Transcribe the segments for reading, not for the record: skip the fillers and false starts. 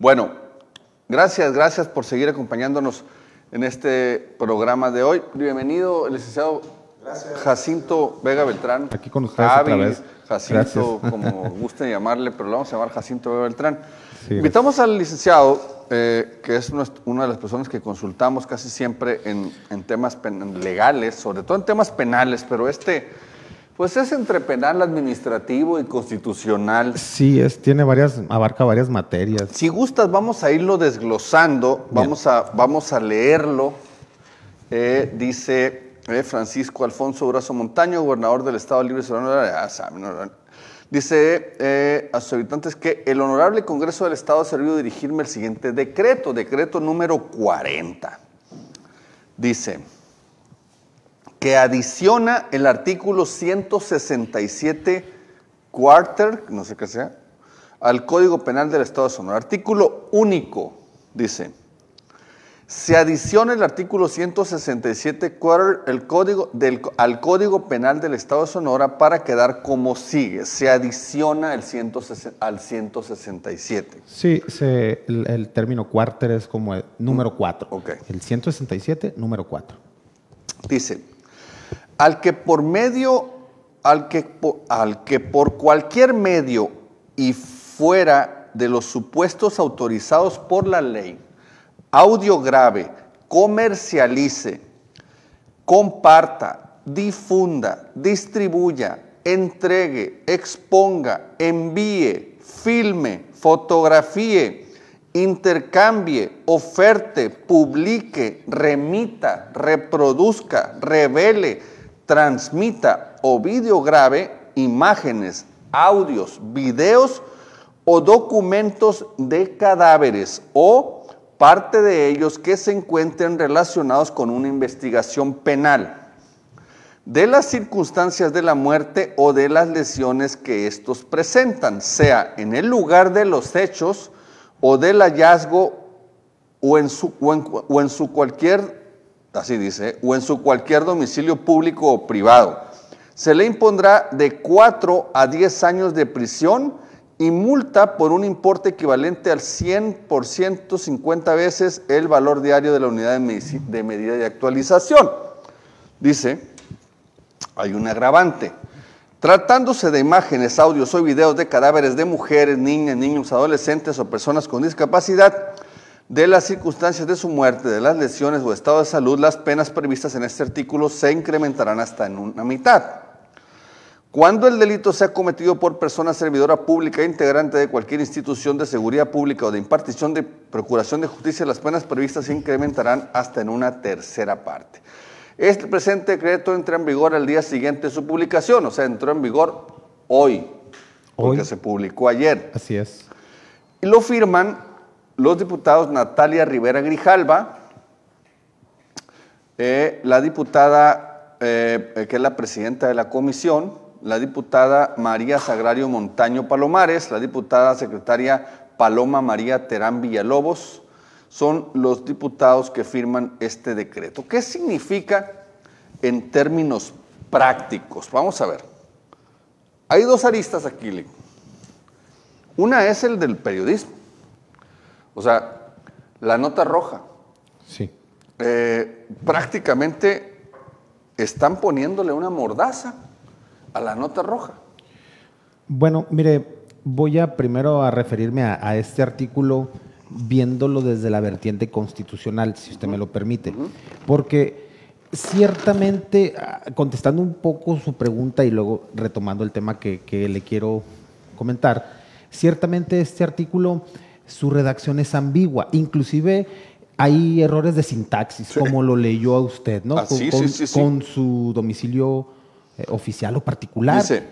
Bueno, gracias por seguir acompañándonos en este programa de hoy. Bienvenido, el licenciado Jacinto Vega Beltrán. Aquí con ustedes Javi, otra vez. Jacinto, como gusten llamarle, pero lo vamos a llamar Jacinto Vega Beltrán. Sí, invitamos al licenciado, que es una de las personas que consultamos casi siempre en temas legales, sobre todo en temas penales, pero pues es entre penal, administrativo y constitucional. Sí, abarca varias materias. Si gustas, vamos a irlo desglosando, vamos a leerlo. Dice Francisco Alfonso Durazo Montaño, gobernador del Estado Libre de Sonora. Dice a sus habitantes que el Honorable Congreso del Estado ha servido de dirigirme el siguiente decreto número 40. Dice que adiciona el artículo 167 cuarter, no sé qué sea, al Código Penal del Estado de Sonora. Artículo único, dice. Se adiciona el artículo 167 quarter al Código Penal del Estado de Sonora para quedar como sigue. Se adiciona al 167. Sí, el término cuarter es como el número 4. Okay. El 167, número 4. Dice, al que por cualquier medio y fuera de los supuestos autorizados por la ley, audio grave, comercialice, comparta, difunda, distribuya, entregue, exponga, envíe, filme, fotografíe, intercambie, oferte, publique, remita, reproduzca, revele, transmita o videograve imágenes, audios, videos o documentos de cadáveres o parte de ellos que se encuentren relacionados con una investigación penal, de las circunstancias de la muerte o de las lesiones que estos presentan, sea en el lugar de los hechos o del hallazgo o en su cualquier domicilio público o privado. Se le impondrá de 4 a 10 años de prisión y multa por un importe equivalente al 100% 50 veces el valor diario de la unidad de medida de actualización. Dice, hay un agravante. Tratándose de imágenes, audios o videos de cadáveres de mujeres, niñas, niños, adolescentes o personas con discapacidad, de las circunstancias de su muerte, de las lesiones o estado de salud, las penas previstas en este artículo se incrementarán hasta en una mitad. Cuando el delito sea cometido por persona servidora pública integrante de cualquier institución de seguridad pública o de impartición de procuración de justicia, las penas previstas se incrementarán hasta en una tercera parte. Este presente decreto entra en vigor al día siguiente de su publicación, o sea, entró en vigor hoy, porque se publicó ayer. Así es. Y lo firman los diputados Natalia Rivera Grijalva, la diputada que es la presidenta de la comisión, la diputada María Sagrario Montaño Palomares, la diputada secretaria Paloma María Terán Villalobos, son los diputados que firman este decreto. ¿Qué significa en términos prácticos? Vamos a ver. Hay dos aristas aquí. Una es el del periodismo. O sea, la nota roja. Sí. Prácticamente están poniéndole una mordaza a la nota roja. Bueno, mire, voy primero a referirme a este artículo viéndolo desde la vertiente constitucional, si usted me lo permite. Porque ciertamente, contestando un poco su pregunta y luego retomando el tema que le quiero comentar, ciertamente este artículo, su redacción es ambigua, inclusive hay errores de sintaxis, sí, como lo leyó a usted, ¿no? Con su domicilio oficial o particular. Dice,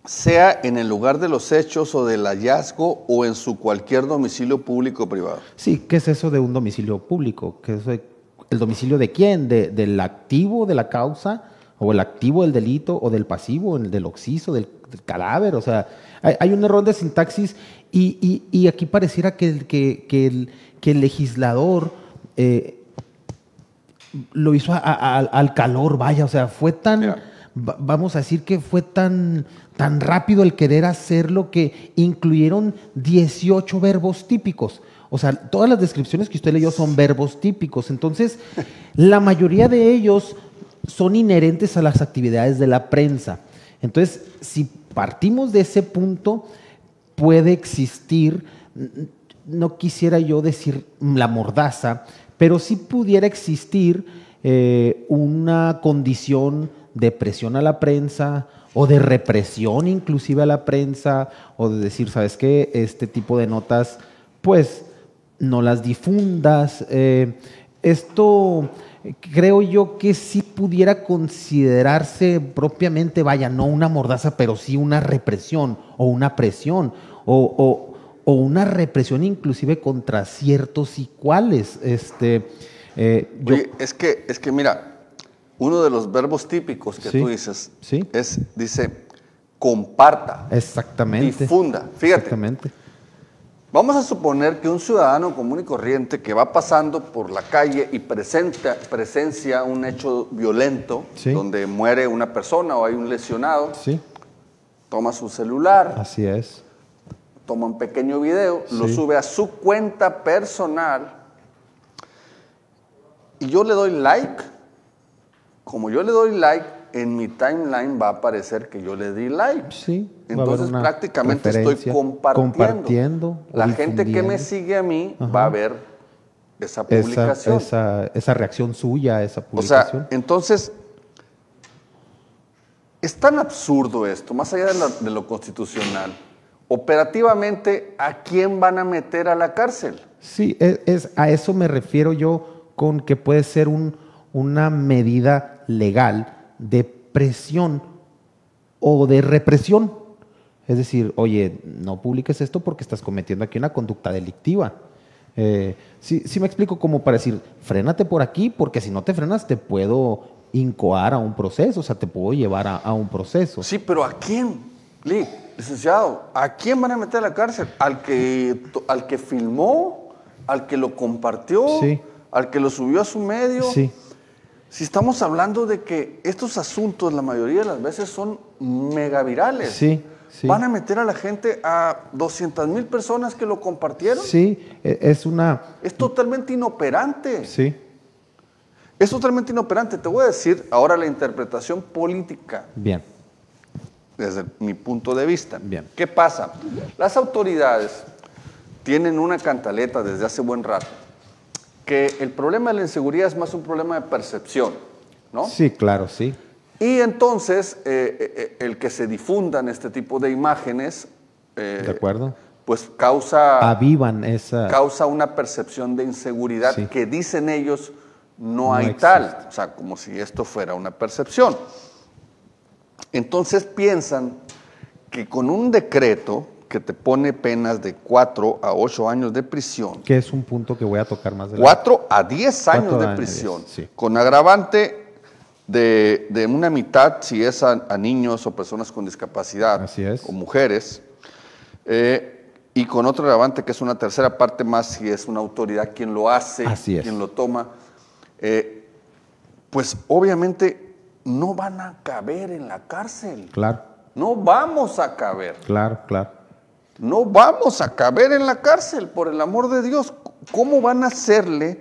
sea en el lugar de los hechos o del hallazgo o en su cualquier domicilio público o privado. Sí, ¿qué es eso de un domicilio público? ¿Qué es el domicilio de quién? ¿Del activo de la causa o el activo del delito o del pasivo, del occiso, del cadáver? O sea, hay un error de sintaxis y aquí pareciera que el legislador lo hizo al calor, vaya, o sea, fue tan vamos a decir que fue tan rápido el querer hacerlo que incluyeron 18 verbos típicos. O sea, todas las descripciones que usted leyó son verbos típicos. Entonces, la mayoría de ellos son inherentes a las actividades de la prensa. Entonces, si partimos de ese punto, puede existir, no quisiera yo decir la mordaza, pero sí pudiera existir una condición de presión a la prensa o de represión inclusive a la prensa, o de decir, ¿sabes qué? Este tipo de notas, pues, no las difundas. Esto creo yo que sí pudiera considerarse propiamente, vaya, no una mordaza, pero sí una represión o una presión o una represión inclusive contra ciertos y cuales. Oye, es que mira, uno de los verbos típicos que tú dices dice comparta. Exactamente. Difunda. Fíjate. Exactamente. Vamos a suponer que un ciudadano común y corriente que va pasando por la calle y presencia un hecho violento, donde muere una persona o hay un lesionado, toma su celular, así es, toma un pequeño video, lo sube a su cuenta personal y yo le doy like. Como yo le doy like, en mi timeline va a aparecer que yo le di like. Sí. Entonces prácticamente estoy compartiendo. La gente que me sigue a mí va a ver esa publicación. Esa reacción suya, esa publicación. O sea, entonces, es tan absurdo esto, más allá de lo constitucional. Operativamente, ¿a quién van a meter a la cárcel? Sí, a eso me refiero yo con que puede ser una medida legal de presión o de represión. Es decir, oye, no publiques esto porque estás cometiendo aquí una conducta delictiva. Sí me explico, como para decir, frénate por aquí porque si no te frenas te puedo incoar a un proceso, o sea, te puedo llevar a un proceso. Sí, pero ¿a quién, licenciado? ¿A quién van a meter a la cárcel? ¿Al que filmó? ¿Al que lo compartió? ¿Al que lo subió a su medio? Sí. Si estamos hablando de que estos asuntos la mayoría de las veces son megavirales. Sí. ¿Van a meter a la gente, a 200,000 personas que lo compartieron? Sí, es totalmente inoperante. Sí. Es totalmente inoperante. Te voy a decir ahora la interpretación política. Bien. Desde mi punto de vista. Bien. ¿Qué pasa? Las autoridades tienen una cantaleta desde hace buen rato, que el problema de la inseguridad es más un problema de percepción, ¿no? Sí, claro, sí. Y entonces, el que se difundan este tipo de imágenes, ¿de acuerdo? Pues causa una percepción de inseguridad que dicen ellos no hay tal, o sea, como si esto fuera una percepción. Entonces piensan que con un decreto que te pone penas de 4 a 8 años de prisión. Que es un punto que voy a tocar más adelante. 4 a 10 años de prisión, con agravante de una mitad si es a niños o personas con discapacidad, o mujeres, y con otro agravante que es una tercera parte más si es una autoridad quien lo hace, quien lo toma, pues obviamente no van a caber en la cárcel. Claro. No vamos a caber. Claro. No vamos a caber en la cárcel, por el amor de Dios. ¿Cómo van a hacerle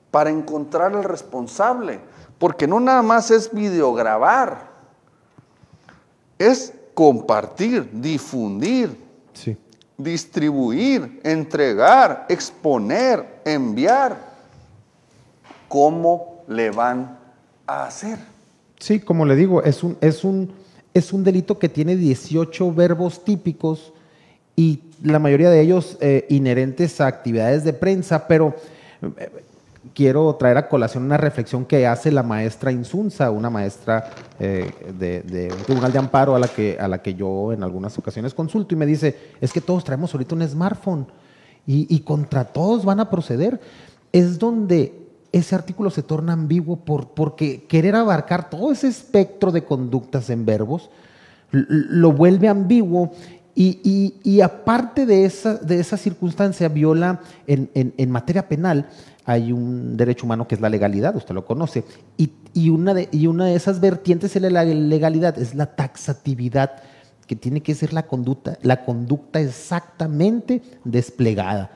para encontrar al responsable? Porque no nada más es videograbar, es compartir, difundir, distribuir, entregar, exponer, enviar. ¿Cómo le van a hacer? Sí, como le digo, es un delito que tiene 18 verbos típicos y la mayoría de ellos inherentes a actividades de prensa, pero quiero traer a colación una reflexión que hace la maestra Insunza, una maestra de un tribunal de amparo a la que yo en algunas ocasiones consulto, y me dice, es que todos traemos ahorita un smartphone y contra todos van a proceder. Es donde ese artículo se torna ambiguo porque querer abarcar todo ese espectro de conductas en verbos lo vuelve ambiguo Y aparte de esa circunstancia, viola en materia penal, hay un derecho humano que es la legalidad, usted lo conoce, y una de esas vertientes de la legalidad es la taxatividad, que tiene que ser la conducta exactamente desplegada.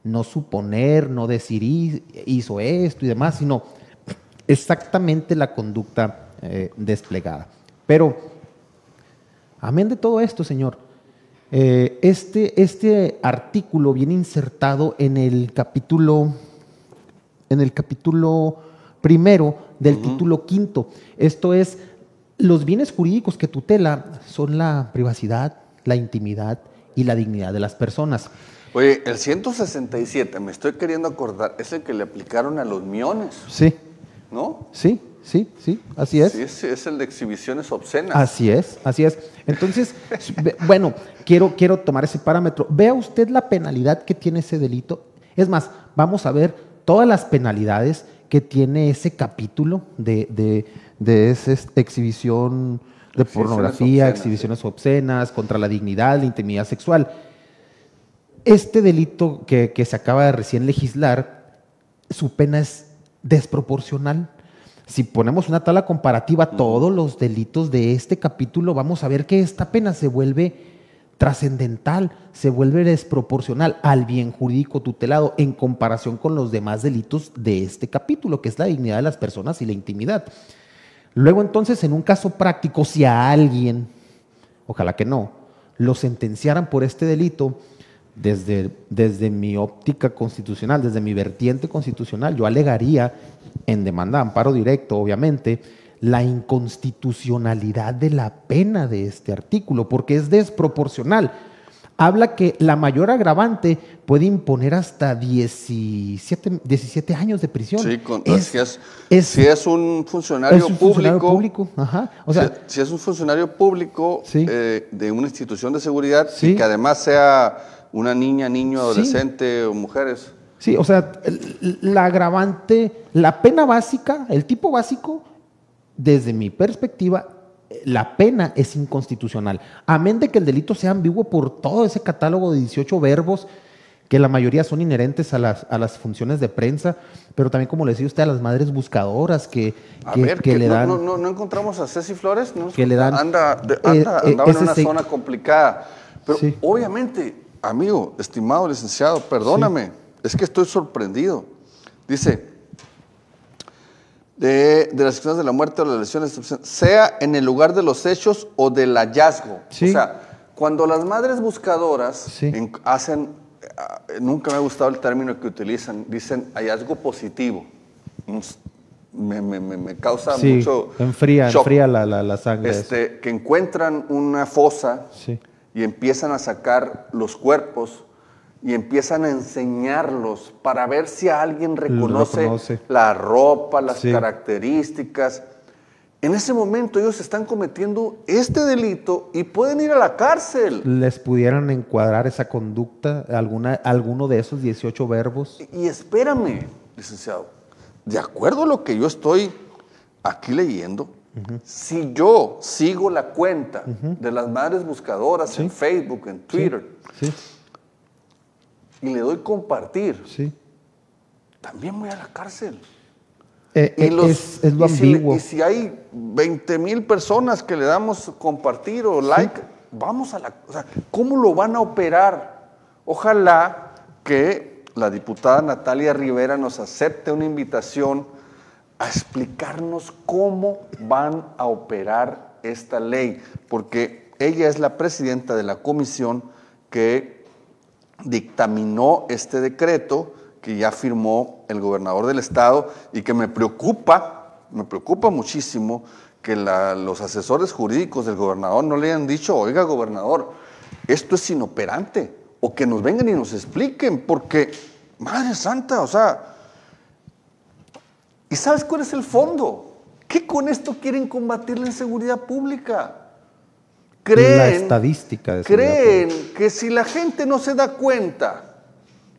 No suponer, no decir hizo esto y demás, sino exactamente la conducta desplegada. Pero, amén de todo esto, señor, este artículo viene insertado en el capítulo primero del título quinto. Esto es, los bienes jurídicos que tutela son la privacidad, la intimidad y la dignidad de las personas. Oye, el 167, me estoy queriendo acordar, es el que le aplicaron a los miones. Sí. ¿No? Sí, así es. Sí, es el de exhibiciones obscenas. Así es. Entonces, bueno, quiero tomar ese parámetro. Vea usted la penalidad que tiene ese delito. Es más, vamos a ver todas las penalidades que tiene ese capítulo de esa exhibición de pornografía, obscenas, exhibiciones obscenas, contra la dignidad, la intimidad sexual. Este delito que se acaba de recién legislar, su pena es desproporcional. Si ponemos una tabla comparativa a todos los delitos de este capítulo, vamos a ver que esta pena se vuelve trascendental, se vuelve desproporcional al bien jurídico tutelado en comparación con los demás delitos de este capítulo, que es la dignidad de las personas y la intimidad. Luego, entonces, en un caso práctico, si a alguien, ojalá que no, lo sentenciaran por este delito, desde mi óptica constitucional, desde mi vertiente constitucional, yo alegaría en demanda de amparo directo, obviamente, la inconstitucionalidad de la pena de este artículo, porque es desproporcional. Habla que la mayor agravante puede imponer hasta 17 años de prisión. Sí, si es un funcionario público. Ajá. O sea, si es un funcionario público sí, de una institución de seguridad, sí, y que además sea una niña, niño, adolescente, sí, o mujeres. Sí, o sea, la agravante, la pena básica, el tipo básico, desde mi perspectiva, la pena es inconstitucional. Amén de que el delito sea ambiguo por todo ese catálogo de 18 verbos, que la mayoría son inherentes a las funciones de prensa, pero también, como le decía usted, a las madres buscadoras que le dan... No encontramos a Ceci Flores, ¿no? Que le dan... Andaba en una zona complicada. Pero sí, obviamente, amigo, estimado licenciado, perdóname, sí, es que estoy sorprendido. Dice, de las situaciones de la muerte o las lesiones, sea en el lugar de los hechos o del hallazgo. Sí. O sea, cuando las madres buscadoras sí, hacen, nunca me ha gustado el término que utilizan, dicen hallazgo positivo. Me causa sí, mucho enfría la sangre. Que encuentran una fosa, sí, y empiezan a sacar los cuerpos y empiezan a enseñarlos para ver si alguien reconoce la ropa, las sí, características. En ese momento ellos están cometiendo este delito y pueden ir a la cárcel. ¿Les pudieran encuadrar esa conducta, alguno de esos 18 verbos? Y espérame, licenciado, de acuerdo a lo que yo estoy aquí leyendo, si yo sigo la cuenta de las madres buscadoras, sí, en Facebook, en Twitter, sí, y le doy compartir, sí, también voy a la cárcel. Es lo ambiguo. Y si hay 20,000 personas que le damos compartir o like, sí, vamos a la... O sea, ¿cómo lo van a operar? Ojalá que la diputada Natalia Rivera nos acepte una invitación a explicarnos cómo van a operar esta ley, porque ella es la presidenta de la comisión que dictaminó este decreto que ya firmó el gobernador del estado y que me preocupa muchísimo que los asesores jurídicos del gobernador no le hayan dicho, oiga, gobernador, esto es inoperante, o que nos vengan y nos expliquen, porque, Madre Santa, o sea... ¿Y sabes cuál es el fondo? ¿Qué con esto quieren combatir la inseguridad pública? La estadística de creen que si la gente no se da cuenta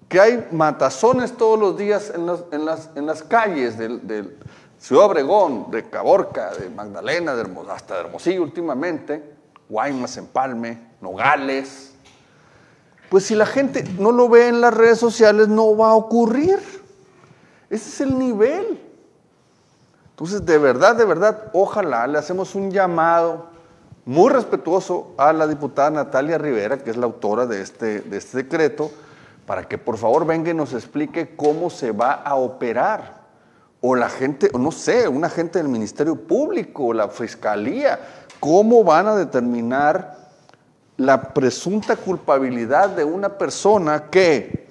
que hay matazones todos los días en las calles de Ciudad Obregón, de Caborca, de Magdalena, hasta de Hermosillo últimamente, Guaymas, Empalme, Nogales. Pues si la gente no lo ve en las redes sociales, no va a ocurrir. Ese es el nivel. Entonces, de verdad, ojalá le hacemos un llamado muy respetuoso a la diputada Natalia Rivera, que es la autora de este decreto, para que por favor venga y nos explique cómo se va a operar. O la gente, o no sé, un agente del Ministerio Público, o la Fiscalía, cómo van a determinar la presunta culpabilidad de una persona que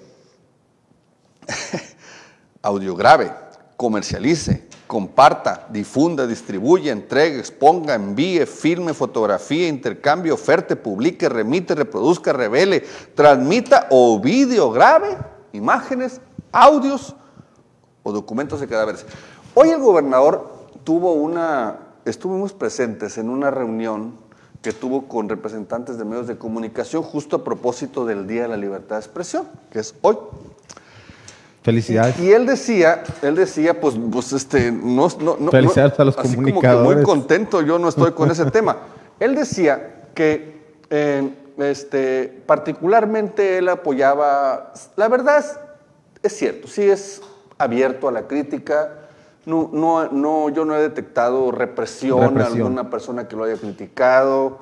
audiograve, comercialice, comparta, difunda, distribuya, entregue, exponga, envíe, filme, fotografía, intercambie, oferte, publique, remite, reproduzca, revele, transmita o videograve imágenes, audios o documentos de cadáveres. Hoy el gobernador estuvimos presentes en una reunión que tuvo con representantes de medios de comunicación justo a propósito del Día de la Libertad de Expresión, que es hoy. Felicidades. Y él decía, pues felicidades a los así comunicadores. Como que muy contento, yo no estoy con ese tema. Él decía que particularmente él apoyaba, la verdad es cierto, sí es abierto a la crítica. Yo no he detectado represión a alguna persona que lo haya criticado.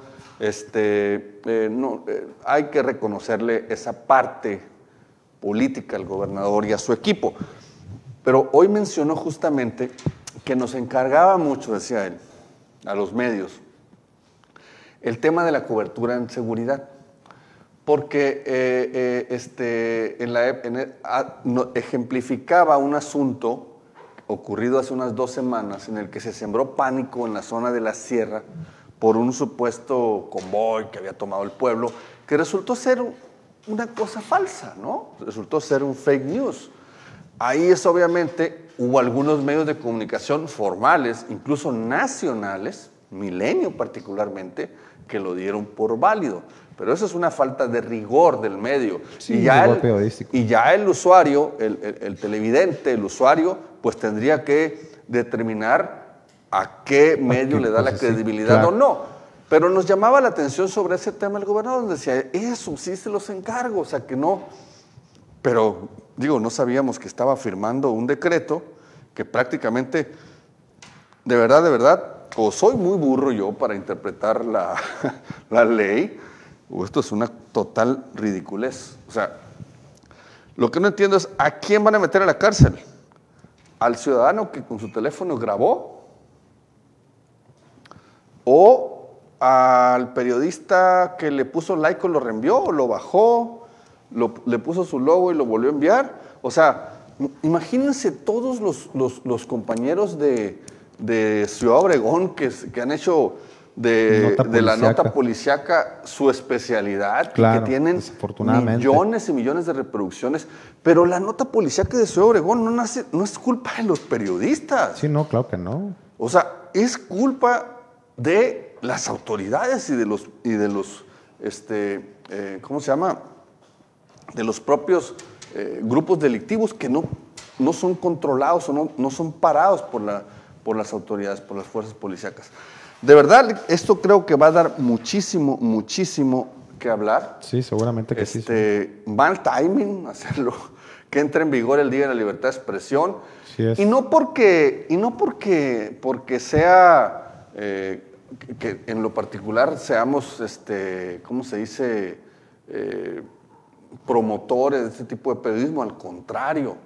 Hay que reconocerle esa parte política al gobernador y a su equipo. Pero hoy mencionó justamente que nos encargaba mucho, decía él, a los medios, el tema de la cobertura en seguridad. Porque ejemplificaba un asunto ocurrido hace unas 2 semanas en el que se sembró pánico en la zona de la sierra por un supuesto convoy que había tomado el pueblo, que resultó ser una cosa falsa, ¿no? Resultó ser un fake news. Ahí obviamente hubo algunos medios de comunicación formales, incluso nacionales, Milenio particularmente, que lo dieron por válido. Pero eso es una falta de rigor del medio. Sí, y ya el usuario, el televidente, el usuario, pues tendría que determinar a qué medio le da la credibilidad, claro, o no. Pero nos llamaba la atención sobre ese tema el gobernador, nos decía, eso sí se los encargo, o sea que no. Pero, no sabíamos que estaba firmando un decreto que prácticamente, de verdad, o soy muy burro yo para interpretar la ley, o esto es una total ridiculez. O sea, lo que no entiendo es, ¿a quién van a meter a la cárcel? ¿Al ciudadano que con su teléfono grabó? ¿O al periodista que le puso like o lo reenvió, o lo bajó, le puso su logo y lo volvió a enviar? O sea, imagínense todos los compañeros de Ciudad Obregón que han hecho de la nota policíaca su especialidad, claro, que tienen millones y millones de reproducciones, pero la nota policíaca de Ciudad Obregón no es culpa de los periodistas. Sí, no, claro que no. O sea, es culpa de las autoridades y de los ¿cómo se llama? De los propios grupos delictivos que no son controlados o no son parados por las autoridades, por las fuerzas policíacas. De verdad, esto creo que va a dar muchísimo que hablar. Sí, seguramente que sí. Mal timing hacerlo, que entre en vigor el Día de la Libertad de Expresión. Sí es. Y no porque sea, que en lo particular seamos, ¿cómo se dice?, promotores de este tipo de periodismo. Al contrario,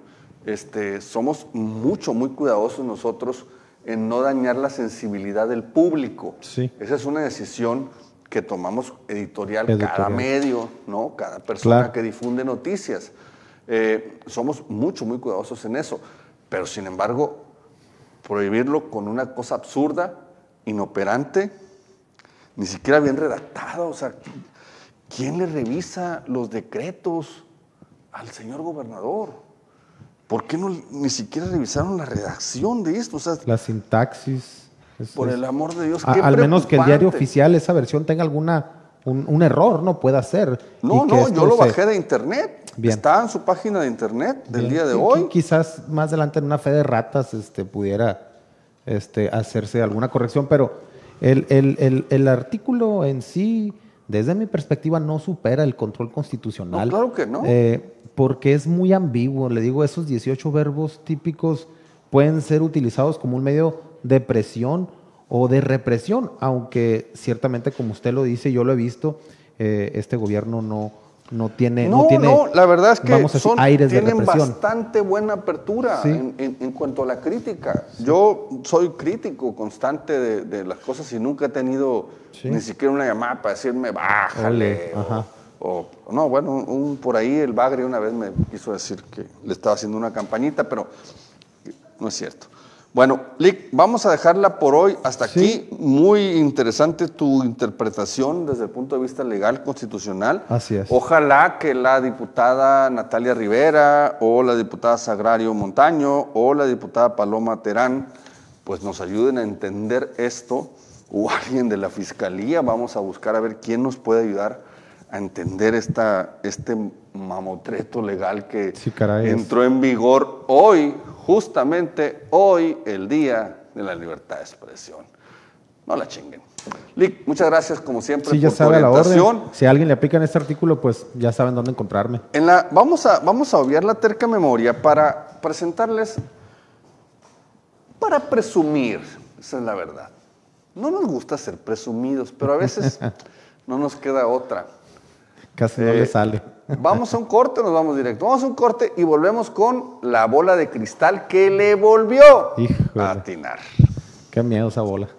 somos muy cuidadosos nosotros en no dañar la sensibilidad del público. Sí. Esa es una decisión que tomamos editorial. Cada medio, ¿no? Cada persona, claro, que difunde noticias. Somos muy cuidadosos en eso. Pero, sin embargo, prohibirlo con una cosa absurda, inoperante, ni siquiera bien redactada. O sea, ¿quién le revisa los decretos al señor gobernador? ¿Por qué ni siquiera revisaron la redacción de esto? O sea, la sintaxis. Por el amor de Dios, qué al menos que el diario oficial, esa versión, tenga un error, no pueda ser. No, yo lo bajé de internet. Bien. Está en su página de internet del día de hoy. Quizás más adelante en una fe de ratas pudiera hacerse alguna corrección, pero El artículo en sí, desde mi perspectiva, no supera el control constitucional. No, claro que no. Porque es muy ambiguo. Le digo, esos 18 verbos típicos pueden ser utilizados como un medio de presión o de represión, aunque ciertamente, como usted lo dice, yo lo he visto, este gobierno no tiene, la verdad es que vamos a decir, aires de tienen represión. Bastante buena apertura Sí. en cuanto a la crítica. Yo soy crítico constante de las cosas y nunca he tenido ni siquiera una llamada para decirme bájale. No, bueno, por ahí el Bagre una vez me quiso decir que le estaba haciendo una campañita, pero no es cierto. Bueno, Lic, vamos a dejarla por hoy hasta aquí. Muy interesante tu interpretación desde el punto de vista legal, constitucional. Así es. Ojalá que la diputada Natalia Rivera o la diputada Sagrario Montaño o la diputada Paloma Terán pues nos ayuden a entender esto, o alguien de la Fiscalía. Vamos a buscar a ver quién nos puede ayudar a entender este mamotreto legal que entró en vigor hoy, justamente hoy, el Día de la Libertad de Expresión. No la chinguen. Lic, muchas gracias como siempre ya por tu sabe orientación. La orden. Si a alguien le aplican este artículo, pues ya saben dónde encontrarme. Vamos a obviar la terca memoria para presentarles, para presumir, esa es la verdad. No nos gusta ser presumidos, pero a veces no nos queda otra. Casi no le sale. Vamos a un corte, nos vamos directo. Vamos a un corte y volvemos con la bola de cristal que le volvió a atinar. Qué miedo esa bola.